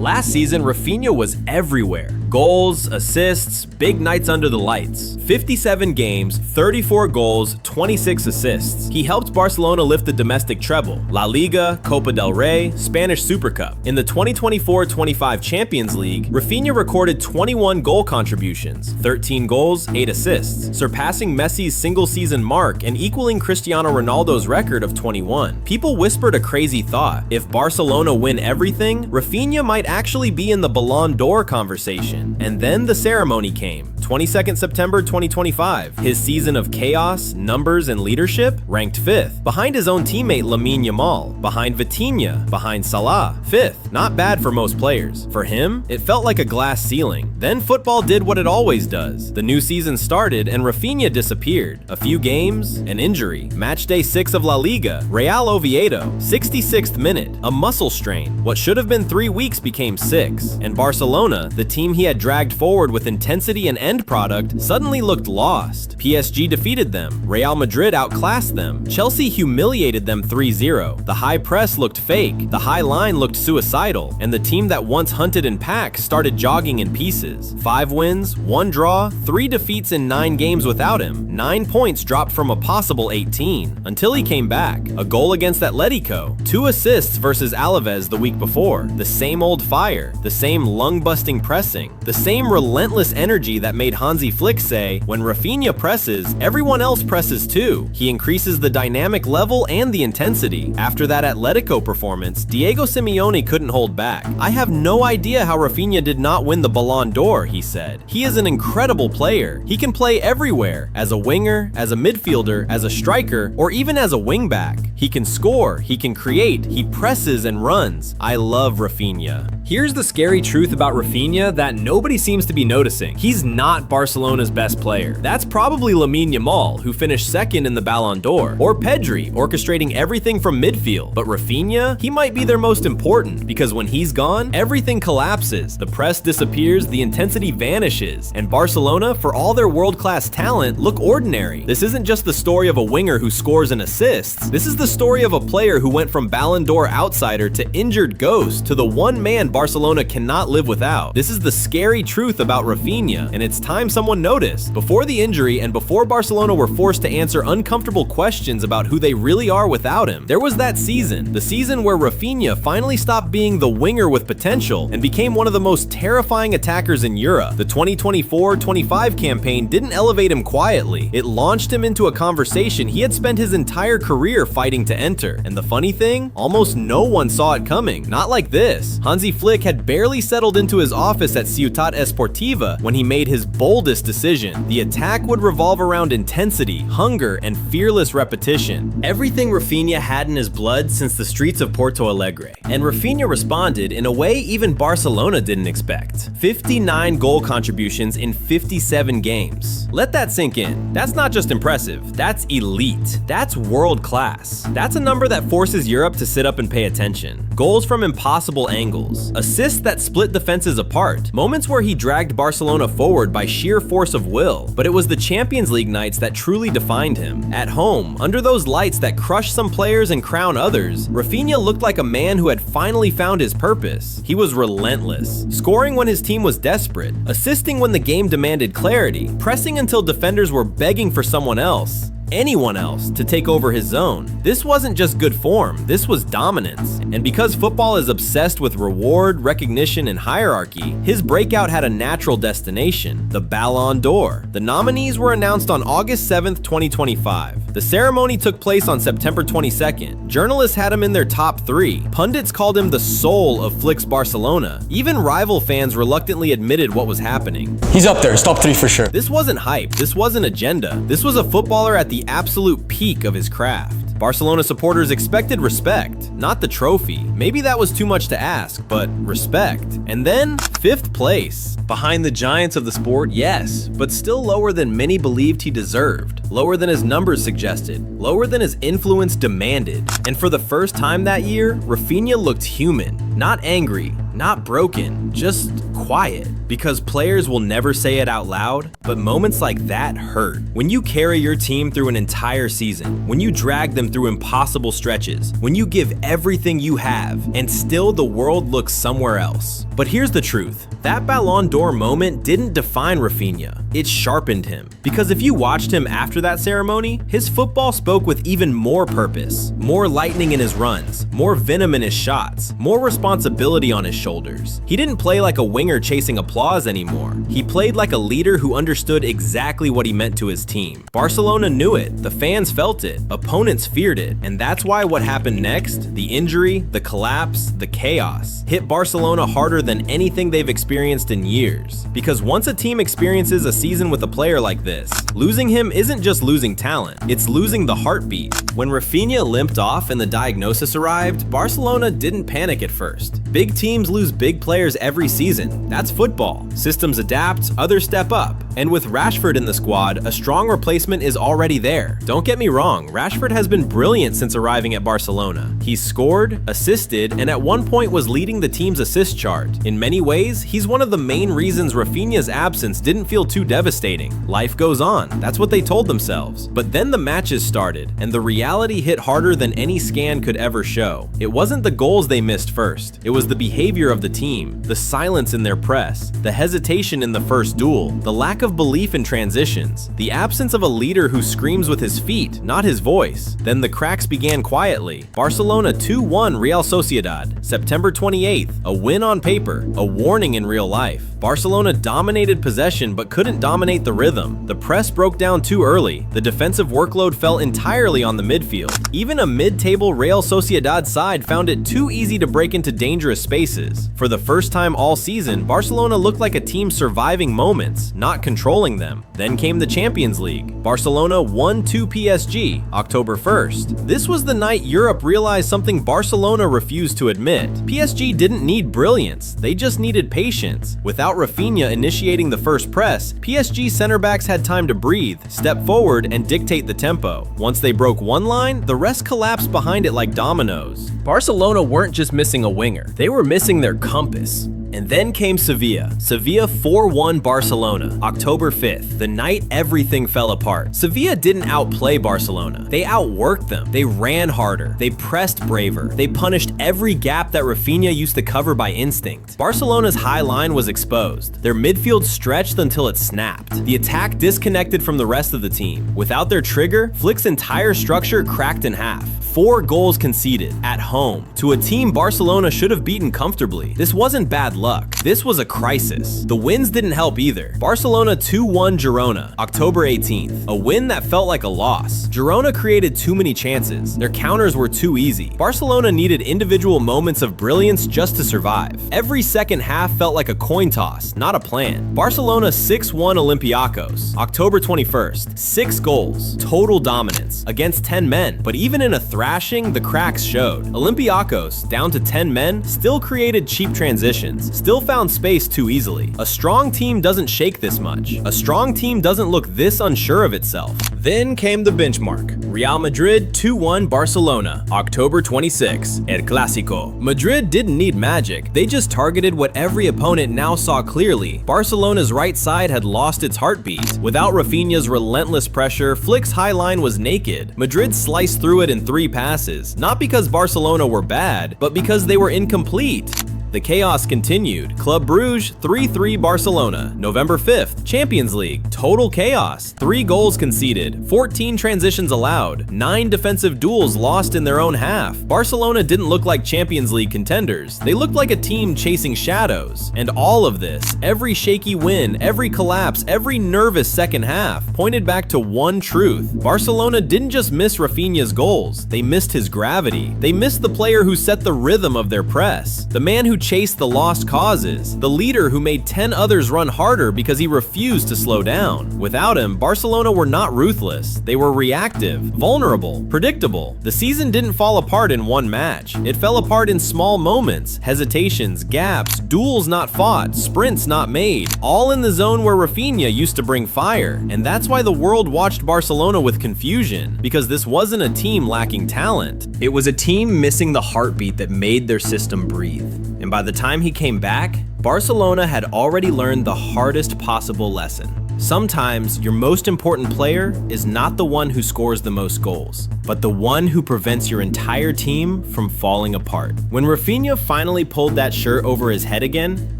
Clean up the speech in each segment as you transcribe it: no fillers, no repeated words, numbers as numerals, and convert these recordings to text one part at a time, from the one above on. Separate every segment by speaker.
Speaker 1: Last season, Raphinha was everywhere. Goals, assists, big nights under the lights. 57 games, 34 goals, 26 assists. He helped Barcelona lift the domestic treble, La Liga, Copa del Rey, Spanish Super Cup. In the 2024-25 Champions League, Raphinha recorded 21 goal contributions, 13 goals, 8 assists, surpassing Messi's single-season mark and equaling Cristiano Ronaldo's record of 21. People whispered a crazy thought. If Barcelona win everything, Raphinha might actually be in the Ballon d'Or conversation. And then the ceremony came. 22nd September 2025. His season of chaos, numbers, and leadership ranked 5th, behind his own teammate Lamine Yamal, behind Vitinha, behind Salah. 5th, not bad for most players. For him, it felt like a glass ceiling. Then football did what it always does. The new season started and Raphinha disappeared. A few games, an injury. Match day 6 of La Liga, Real Oviedo, 66th minute, a muscle strain. What should have been 3 weeks became 6. And Barcelona, the team he had dragged forward with intensity and end product, suddenly looked lost. PSG defeated them, Real Madrid outclassed them, Chelsea humiliated them 3-0. The high press looked fake, the high line looked suicidal, and the team that once hunted in packs started jogging in pieces. 5 wins, 1 draw, 3 defeats in 9 games without him. 9 points dropped from a possible 18, until he came back. A goal against Atletico, 2 assists versus Alaves the week before, the same old fire, the same lung-busting pressing, the same relentless energy that made Hansi Flick say, when Raphinha presses, everyone else presses too. He increases the dynamic level and the intensity. After that Atletico performance, Diego Simeone couldn't hold back. I have no idea how Raphinha did not win the Ballon d'Or, he said. He is an incredible player. He can play everywhere, as a winger, as a midfielder, as a striker, or even as a wingback. He can score, he can create, he presses and runs. I love Raphinha.
Speaker 2: Here's the scary truth about Raphinha that nobody seems to be noticing. He's not Barcelona's best player. That's probably Lamine Yamal, who finished 2nd in the Ballon d'Or, or Pedri, orchestrating everything from midfield. But Raphinha, he might be their most important, because when he's gone, everything collapses. The press disappears, the intensity vanishes, and Barcelona, for all their world-class talent, look ordinary. This isn't just the story of a winger who scores and assists. This is the story of a player who went from Ballon d'Or outsider to injured ghost to the one man Barcelona cannot live without. This is the scary truth about Raphinha, and it's time someone noticed. Before the injury and before Barcelona were forced to answer uncomfortable questions about who they really are without him, there was that season, the season where Raphinha finally stopped being the winger with potential and became one of the most terrifying attackers in Europe. The 2024-25 campaign didn't elevate him quietly. It launched him into a conversation he had spent his entire career fighting to enter. And the funny thing, almost no one saw it coming. Not like this. Hansi Flick had barely settled into his office at Ciutat Esportiva when he made his boldest decision. The attack would revolve around intensity, hunger, and fearless repetition. Everything Raphinha had in his blood since the streets of Porto Alegre. And Raphinha responded in a way even Barcelona didn't expect. 59 goal contributions in 57 games. Let that sink in. That's not just impressive, that's elite. That's world class. That's a number that forces Europe to sit up and pay attention. Goals from impossible angles, assists that split defenses apart, moments where he dragged Barcelona forward by sheer force of will. But it was the Champions League nights that truly defined him. At home, under those lights that crush some players and crown others, Raphinha looked like a man who had finally found his purpose. He was relentless, scoring when his team was desperate, assisting when the game demanded clarity, pressing until defenders were begging for someone else, anyone else, to take over his zone. This wasn't just good form, this was dominance. And because football is obsessed with reward, recognition, and hierarchy, his breakout had a natural destination, the Ballon d'Or. The nominees were announced on August 7th, 2025. The ceremony took place on September 22nd. Journalists had him in their top 3. Pundits called him the soul of Flick's Barcelona. Even rival fans reluctantly admitted what was happening.
Speaker 3: He's up there, it's top 3 for sure.
Speaker 1: This wasn't hype, this wasn't agenda. This was a footballer at the absolute peak of his craft. Barcelona supporters expected respect, not the trophy. Maybe that was too much to ask, but respect. And then, 5th place. Behind the giants of the sport, yes, but still lower than many believed he deserved. Lower than his numbers suggested. Lower than his influence demanded. And for the first time that year, Raphinha looked human. Not angry, not broken, just quiet. Because players will never say it out loud, but moments like that hurt. When you carry your team through an entire season, when you drag them through impossible stretches, when you give everything you have, and still the world looks somewhere else. But here's the truth. That Ballon d'Or moment didn't define Raphinha. It sharpened him. Because if you watched him after that ceremony, his football spoke with even more purpose. More lightning in his runs, more venom in his shots, more responsibility on his shoulders. He didn't play like a winger chasing applause anymore. He played like a leader who understood exactly what he meant to his team. Barcelona knew it, the fans felt it, opponents feared it, and that's why what happened next, the injury, the collapse, the chaos, hit Barcelona harder than anything they've experienced in years. Because once a team experiences a season with a player like this, losing him isn't just losing talent, it's losing the heartbeat. When Raphinha limped off and the diagnosis arrived, Barcelona didn't panic at first. Big teams lose big players every season. That's football. Systems adapt, others step up. And with Rashford in the squad, a strong replacement is already there. Don't get me wrong, Rashford has been brilliant since arriving at Barcelona. He's scored, assisted, and at one point was leading the team's assist chart. In many ways, he's one of the main reasons Raphinha's absence didn't feel too devastating. Life goes on, that's what they told themselves. But then the matches started, and the reality hit harder than any scan could ever show. It wasn't the goals they missed first, it was the behavior of the team, the silence in their press, the hesitation in the first duel, the lack of belief in transitions, the absence of a leader who screams with his feet, not his voice. Then the cracks began quietly. Barcelona 2-1 Real Sociedad, September 28th, a win on paper, a warning in real life. Barcelona dominated possession but couldn't dominate the rhythm. The press broke down too early. The defensive workload fell entirely on the midfield. Even a mid-table Real Sociedad side found it too easy to break into dangerous spaces. For the first time all season, Barcelona looked like a team surviving moments, not controlling them. Then came the Champions League. Barcelona 1-2 PSG, October 1st. This was the night Europe realized something Barcelona refused to admit. PSG didn't need brilliance, they just needed patience. Without Raphinha initiating the first press, PSG center backs had time to breathe, step forward, and dictate the tempo. Once they broke one line, the rest collapsed behind it like dominoes. Barcelona weren't just missing a winger, they were missing their compass. And then came Sevilla. Sevilla 4-1 Barcelona, October 5th, the night everything fell apart. Sevilla didn't outplay Barcelona. They outworked them. They ran harder. They pressed braver. They punished every gap that Raphinha used to cover by instinct. Barcelona's high line was exposed. Their midfield stretched until it snapped. The attack disconnected from the rest of the team. Without their trigger, Flick's entire structure cracked in half. 4 goals conceded, at home, to a team Barcelona should have beaten comfortably. This wasn't bad luck. This was a crisis. The wins didn't help either. Barcelona 2-1 Girona, October 18th, a win that felt like a loss. Girona created too many chances. Their counters were too easy. Barcelona needed individual moments of brilliance just to survive. Every second half felt like a coin toss, not a plan. Barcelona 6-1 Olympiacos, October 21st, 6 goals, total dominance, against 10 men, but even in a thrashing, the cracks showed. Olympiacos, down to 10 men, still created cheap transitions, still found space too easily. A strong team doesn't shake this much. A strong team doesn't look this unsure of itself. Then came the benchmark. Real Madrid 2-1 Barcelona, October 26, El Clásico. Madrid didn't need magic, they just targeted what every opponent now saw clearly. Barcelona's right side had lost its heartbeat. Without Raphinha's relentless pressure, Flick's high line was naked. Madrid sliced through it in 3 passes, not because Barcelona were bad, but because they were incomplete. The chaos continued. Club Brugge 3-3 Barcelona, November 5th, Champions League, total chaos. 3 goals conceded, 14 transitions allowed, 9 defensive duels lost in their own half. Barcelona didn't look like Champions League contenders. They looked like a team chasing shadows. And all of this, every shaky win, every collapse, every nervous second half, pointed back to one truth. Barcelona didn't just miss Raphinha's goals, they missed his gravity. They missed the player who set the rhythm of their press, the man who chased the lost causes, the leader who made 10 others run harder because he refused to slow down. Without him, Barcelona were not ruthless. They were reactive, vulnerable, predictable. The season didn't fall apart in one match. It fell apart in small moments, hesitations, gaps, duels not fought, sprints not made, all in the zone where Raphinha used to bring fire. And that's why the world watched Barcelona with confusion, because this wasn't a team lacking talent. It was a team missing the heartbeat that made their system breathe. And by the time he came back, Barcelona had already learned the hardest possible lesson. Sometimes your most important player is not the one who scores the most goals, but the one who prevents your entire team from falling apart. When Raphinha finally pulled that shirt over his head again,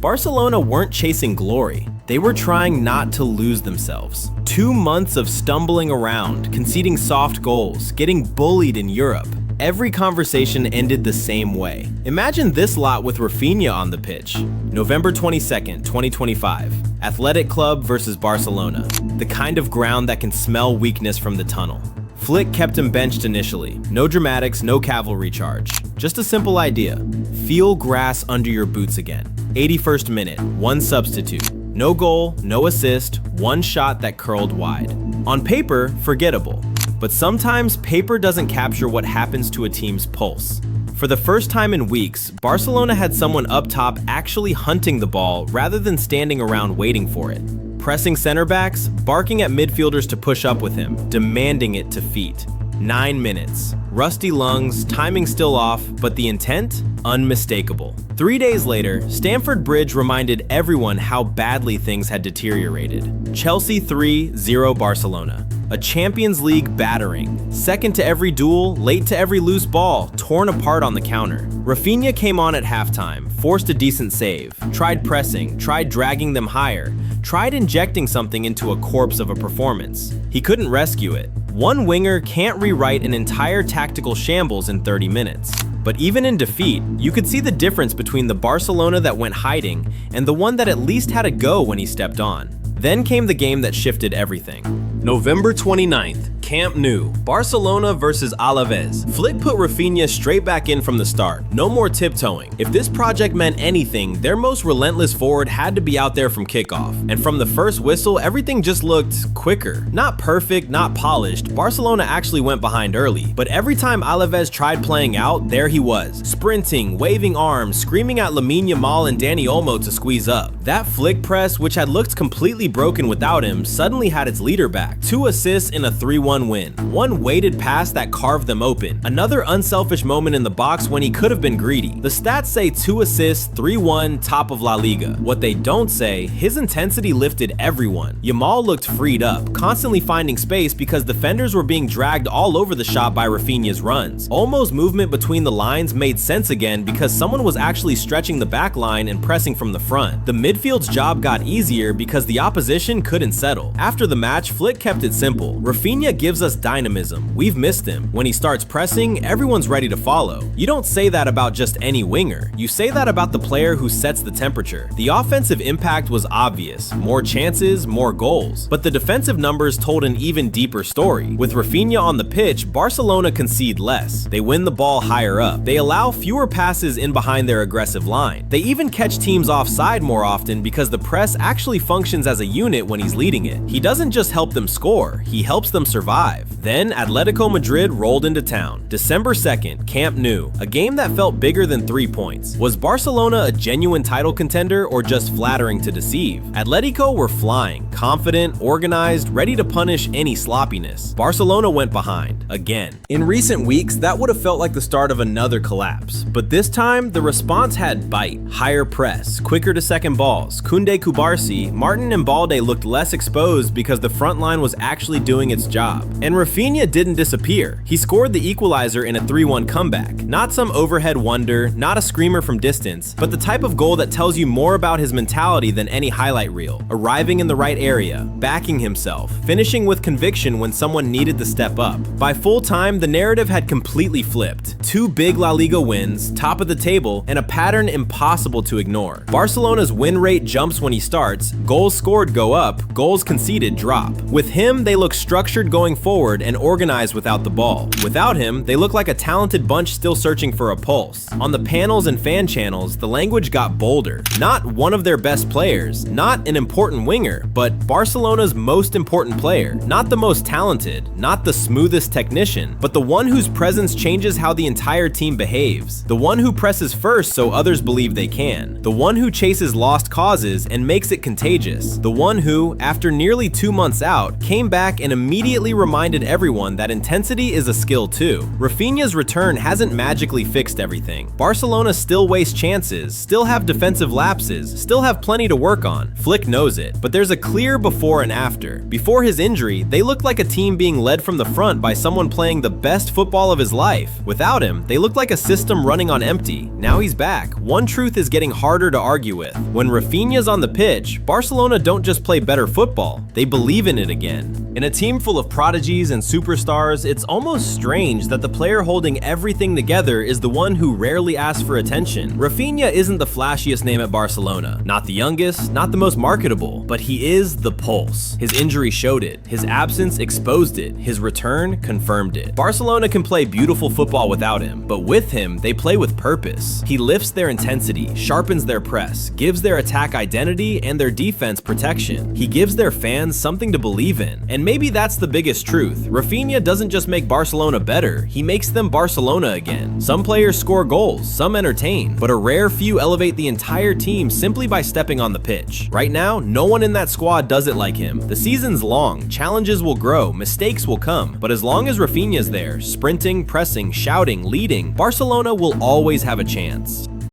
Speaker 1: Barcelona weren't chasing glory. They were trying not to lose themselves. 2 months of stumbling around, conceding soft goals, getting bullied in Europe. Every conversation ended the same way. Imagine this lot with Raphinha on the pitch. November 22nd, 2025. Athletic Club versus Barcelona. The kind of ground that can smell weakness from the tunnel. Flick kept him benched initially. No dramatics, no cavalry charge. Just a simple idea. Feel grass under your boots again. 81st minute, 1 substitute. No goal, no assist, 1 shot that curled wide. On paper, forgettable. But sometimes paper doesn't capture what happens to a team's pulse. For the first time in weeks, Barcelona had someone up top actually hunting the ball rather than standing around waiting for it. Pressing center backs, barking at midfielders to push up with him, demanding it to feet. 9 minutes. Rusty lungs, timing still off, but the intent? Unmistakable. 3 days later, Stamford Bridge reminded everyone how badly things had deteriorated. Chelsea 3-0 Barcelona. A Champions League battering. Second to every duel, late to every loose ball, torn apart on the counter. Raphinha came on at halftime, forced a decent save, tried pressing, tried dragging them higher, tried injecting something into a corpse of a performance. He couldn't rescue it. One winger can't rewrite an entire tactical shambles in 30 minutes. But even in defeat, you could see the difference between the Barcelona that went hiding and the one that at least had a go when he stepped on. Then came the game that shifted everything. November 29th, Camp Nou, Barcelona versus Alaves. Flick put Raphinha straight back in from the start. No more tiptoeing. If this project meant anything, their most relentless forward had to be out there from kickoff. And from the first whistle, everything just looked quicker. Not perfect, not polished. Barcelona actually went behind early. But every time Alaves tried playing out, there he was. Sprinting, waving arms, screaming at Lamine Yamal and Dani Olmo to squeeze up. That Flick press, which had looked completely broken without him, suddenly had its leader back. 2 assists in a 3-1 win. 1 weighted pass that carved them open. Another unselfish moment in the box when he could have been greedy. The stats say 2 assists, 3-1, top of LaLiga. What they don't say, his intensity lifted everyone. Yamal looked freed up, constantly finding space because defenders were being dragged all over the shop by Raphinha's runs. Olmo's movement between the lines made sense again because someone was actually stretching the back line and pressing from the front. The midfield's job got easier because the opposition couldn't settle. After the match, Flick kept it simple. Raphinha gives us dynamism. We've missed him. When he starts pressing, everyone's ready to follow. You don't say that about just any winger. You say that about the player who sets the temperature. The offensive impact was obvious. More chances, more goals. But the defensive numbers told an even deeper story. With Raphinha on the pitch, Barcelona concede less. They win the ball higher up. They allow fewer passes in behind their aggressive line. They even catch teams offside more often because the press actually functions as a unit when he's leading it. He doesn't just help them score, he helps them survive. Then Atletico Madrid rolled into town. December 2nd, Camp Nou, a game that felt bigger than 3 points. Was Barcelona a genuine title contender or just flattering to deceive? Atletico were flying, confident, organized, ready to punish any sloppiness. Barcelona went behind, again. In recent weeks, that would have felt like the start of another collapse. But this time, the response had bite. Higher press, quicker to second balls. Koundé Kubarsi, Martin and Balde looked less exposed because the front line was actually doing its job. And Raphinha didn't disappear. He scored the equalizer in a 3-1 comeback. Not some overhead wonder, not a screamer from distance, but the type of goal that tells you more about his mentality than any highlight reel. Arriving in the right area, backing himself, finishing with conviction when someone needed to step up. By full time, the narrative had completely flipped. 2 big La Liga wins, top of the table, and a pattern impossible to ignore. Barcelona's win rate jumps when he starts, goals scored go up, goals conceded drop. With him, they look structured going forward and organized without the ball. Without him, they look like a talented bunch still searching for a pulse. On the panels and fan channels, the language got bolder. Not one of their best players, not an important winger, but Barcelona's most important player. Not the most talented, not the smoothest technician, but the one whose presence changes how the entire team behaves. The one who presses first so others believe they can. The one who chases lost causes and makes it contagious. The one who, after nearly 2 months out, came back and immediately reminded everyone that intensity is a skill too. Raphinha's return hasn't magically fixed everything. Barcelona still waste chances, still have defensive lapses, still have plenty to work on. Flick knows it, but there's a clear before and after. Before his injury, they looked like a team being led from the front by someone playing the best football of his life. Without him, they looked like a system running on empty. Now he's back. One truth is getting harder to argue with. When Raphinha's on the pitch, Barcelona don't just play better football, they believe in it again. In a team full of prodigies and superstars, it's almost strange that the player holding everything together is the one who rarely asks for attention. Raphinha isn't the flashiest name at Barcelona, not the youngest, not the most marketable, but he is the pulse. His injury showed it, his absence exposed it, his return confirmed it. Barcelona can play beautiful football without him, but with him, they play with purpose. He lifts their intensity, sharpens their press, gives their attack identity and their defense protection. He gives their fans something to believe in. And maybe that's the biggest truth. Raphinha doesn't just make Barcelona better, he makes them Barcelona again. Some players score goals, some entertain, but a rare few elevate the entire team simply by stepping on the pitch. Right now, no one in that squad does it like him. The season's long, challenges will grow, mistakes will come, but as long as Raphinha's there, sprinting, pressing, shouting, leading, Barcelona will always have a chance.